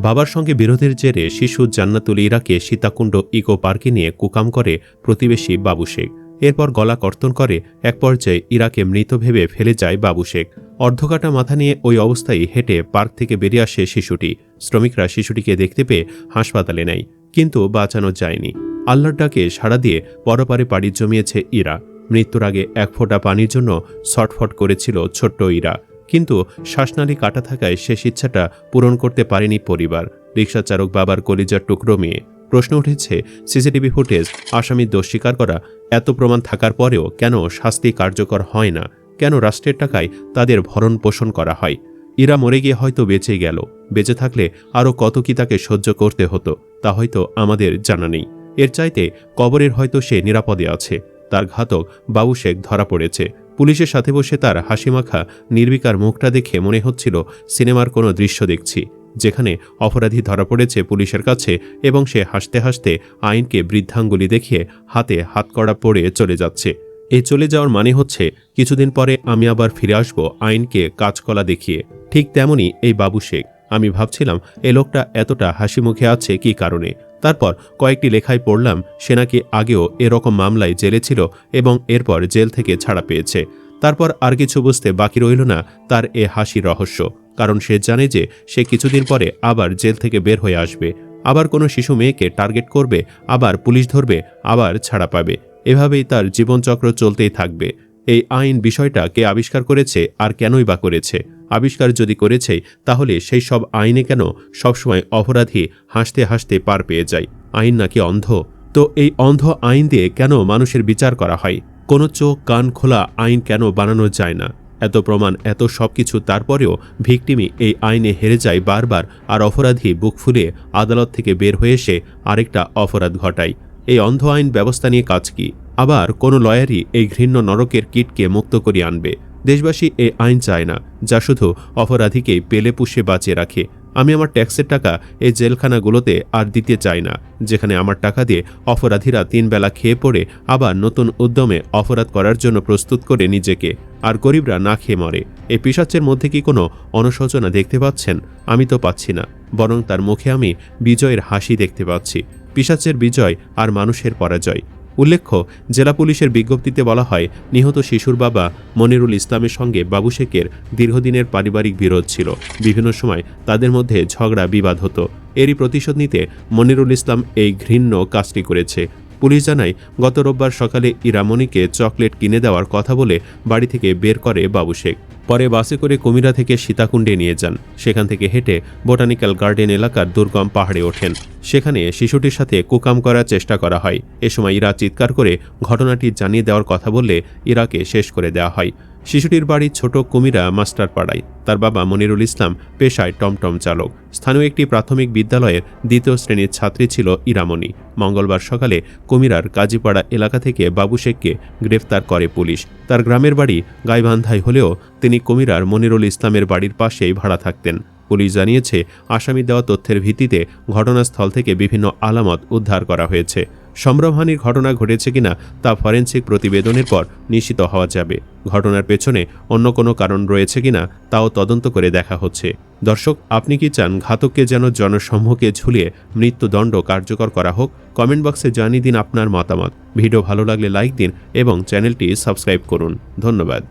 বাবার সঙ্গে বিরোধের জেরে শিশু জান্নাতুল ইরাকে সীতাকুণ্ড ইকো পার্কে নিয়ে কুকাম করে প্রতিবেশী বাবু শেখ। এরপর গলা কর্তন করে এক পর্যায়ে ইরাকে মৃত ভেবে ফেলে যায় বাবু শেখ। অর্ধকাটা মাথা নিয়ে ওই অবস্থায় হেঁটে পার্ক থেকে বেরিয়ে আসে শিশুটি। শ্রমিকরা শিশুটিকে দেখতে পেয়ে হাসপাতালে নেয়, কিন্তু বাঁচানো যায়নি। আল্লাহর ডাকে সাড়া দিয়ে পরপারে পাড়ি জমিয়েছে ইরা। মৃত্যুর আগে এক ফোঁটা পানির জন্য ছটফট করেছিল ছোট্ট ইরা, কিন্তু শ্বাসনালী কাটা থাকায় শেষ ইচ্ছাটা পূরণ করতে পারেনি পরিবার। রিকশা চালক বাবার কলিজার টুকরো মেয়ে। প্রশ্ন উঠেছে, সিসিটিভি ফুটেজ, আসামির দোষ স্বীকার করা, এত প্রমাণ থাকার পরেও কেন শাস্তি কার্যকর হয় না? কেন রাষ্ট্রের টাকায় তাদের ভরণ পোষণ করা হয়? ইরা মরে গিয়ে হয়তো বেঁচে গেল, বেঁচে থাকলে আরও কত কি তাকে সহ্য করতে হতো তা হয়তো আমাদের জানা নেই। এর চাইতে কবরের হয়তো সে নিরাপদে আছে। তার ঘাতক বাবু শেখ ধরা পড়েছে। পুলিশের সাথে বসে তার হাসিমাখা নির্বিকার মুখটা দেখে মনে হচ্ছিল সিনেমার কোনো দৃশ্য দেখছি, যেখানে অপরাধী ধরা পড়েছে পুলিশের কাছে এবং সে হাসতে হাসতে আইনকে বৃদ্ধাঙ্গুলি দেখিয়ে হাতে হাতকড়া পড়ে চলে যাচ্ছে। এই চলে যাওয়ার মানে হচ্ছে কিছুদিন পরে আমি আবার ফিরে আসব আইনকে কাজকলা দেখিয়ে। ঠিক তেমনই এই বাবু শেখ। আমি ভাবছিলাম এ লোকটা এতটা হাসি মুখে আছে কী কারণে। তারপর কয়েকটি লেখায় পড়লাম সে নাকি আগেও এরকম মামলায় জেলে ছিল এবং এরপর জেল থেকে ছাড়া পেয়েছে। তারপর আর কিছু বুঝতে বাকি রইল না তার এ হাসির রহস্য, কারণ সে জানে যে সে কিছুদিন পরে আবার জেল থেকে বের হয়ে আসবে, আবার কোনো শিশু মেয়েকে টার্গেট করবে, আবার পুলিশ ধরবে, আবার ছাড়া পাবে। এভাবেই তার জীবনচক্র চলতেই থাকবে। এই আইন বিষয়টা কে আবিষ্কার করেছে আর কেনই বা করেছে? আবিষ্কার যদি করেছে তাহলে সেই সব আইনে কেন সবসময় অপরাধী হাসতে হাসতে পার পেয়ে যায়? আইন নাকি অন্ধ? তো এই অন্ধ আইন দিয়ে কেন মানুষের বিচার করা হয়? কোনো চোখ কান খোলা আইন কেন বানানো যায় না? এত প্রমাণ, এত সবকিছু, তারপরেও ভিকটিমই এই আইনে হেরে যায় বারবার, আর অপরাধী বুক ফুলিয়ে আদালত থেকে বের হয়ে এসে আরেকটা অপরাধ ঘটায়। এই অন্ধ আইন ব্যবস্থা নিয়ে কাজ কি? আবার কোনো লয়ারই এই ঘৃণ্য নরকের কীটকে মুক্ত করিয়ে আনবে? দেশবাসী এই আইন চায় না যা শুধু অপরাধীকেই পেলে পুষে বাঁচিয়ে রাখে। আমি আমার ট্যাক্সের টাকা এই জেলখানাগুলোতে আর দিতে চাই না, যেখানে আমার টাকা দিয়ে অপরাধীরা 3 বেলা খেয়ে পড়ে আবার নতুন উদ্যমে অপরাধ করার জন্য প্রস্তুত করে নিজেকে, আর গরিবরা না খেয়ে মরে। এই পিশাচের মধ্যে কি কোনো অনুশোচনা দেখতে পাচ্ছেন? আমি তো পাচ্ছি না, বরং তার মুখে আমি বিজয়ের হাসি দেখতে পাচ্ছি। পিশাচের বিজয় আর মানুষের পরাজয়। উল্লেখ্য, জেলা পুলিশের বিজ্ঞপ্তিতে বলা হয়, নিহত শিশুর বাবা মনিরুল ইসলামের সঙ্গে বাবু শেখের দীর্ঘদিনের পারিবারিক বিরোধ ছিল। বিভিন্ন সময় তাদের মধ্যে ঝগড়া বিবাদ হতো। এরই প্রতিশোধ নিতে মনিরুল ইসলাম এই ঘৃণ্য কাজটি করেছে। পুলিশ জানায়, গত রোববার সকালে ইরামণিকে চকলেট কিনে দেওয়ার কথা বলে বাড়ি থেকে বের করে বাবু শেখ। পরে বাসে করে কুমিরা থেকে সীতাকুণ্ডে নিয়ে যান। সেখান থেকে হেঁটে বোটানিক্যাল গার্ডেন এলাকার দুর্গম পাহাড়ে ওঠেন। সেখানে শিশুটির সাথে কুকাম করার চেষ্টা করা হয়। এ সময় ইরা চিৎকার করে ঘটনাটি জানিয়ে দেওয়ার কথা বললে ইরাকে শেষ করে দেওয়া হয়। শিশুটির বাড়ি ছোট কুমিরা মাস্টার পাড়ায়। তার বাবা মনিরুল ইসলাম পেশায় টমটম চালক। স্থানীয় একটি প্রাথমিক বিদ্যালয়ের 2য় শ্রেণীর ছাত্রী ছিল ইরামণি। মঙ্গলবার সকালে কুমিরার কাজীপাড়া এলাকা থেকে বাবু শেখকে গ্রেফতার করে পুলিশ। তার গ্রামের বাড়ি গাইবান্ধায় হলেও তিনি কুমিরার মনিরুল ইসলামের বাড়ির পাশেই ভাড়া থাকতেন। পুলিশ জানিয়েছে, আসামি দেওয়া তথ্যের ভিত্তিতে ঘটনাস্থল থেকে বিভিন্ন আলামত উদ্ধার করা হয়েছে। সম্ভ্রমহানির ঘটনা ঘটেছে কিনা তা ফরেনসিক প্রতিবেদনের পর নিশ্চিত হওয়া যাবে। ঘটনার পেছনে অন্য কোনো কারণ রয়েছে কিনা তাও তদন্ত করে দেখা হচ্ছে। দর্শক, আপনি কি চান ঘাতককে যেন জনসম্মুখে ঝুলিয়ে মৃত্যুদণ্ড কার্যকর করা হোক? কমেন্ট বক্সে জানিয়ে দিন আপনার মতামত। ভিডিও ভালো লাগলে লাইক দিন এবং চ্যানেলটি সাবস্ক্রাইব করুন। ধন্যবাদ।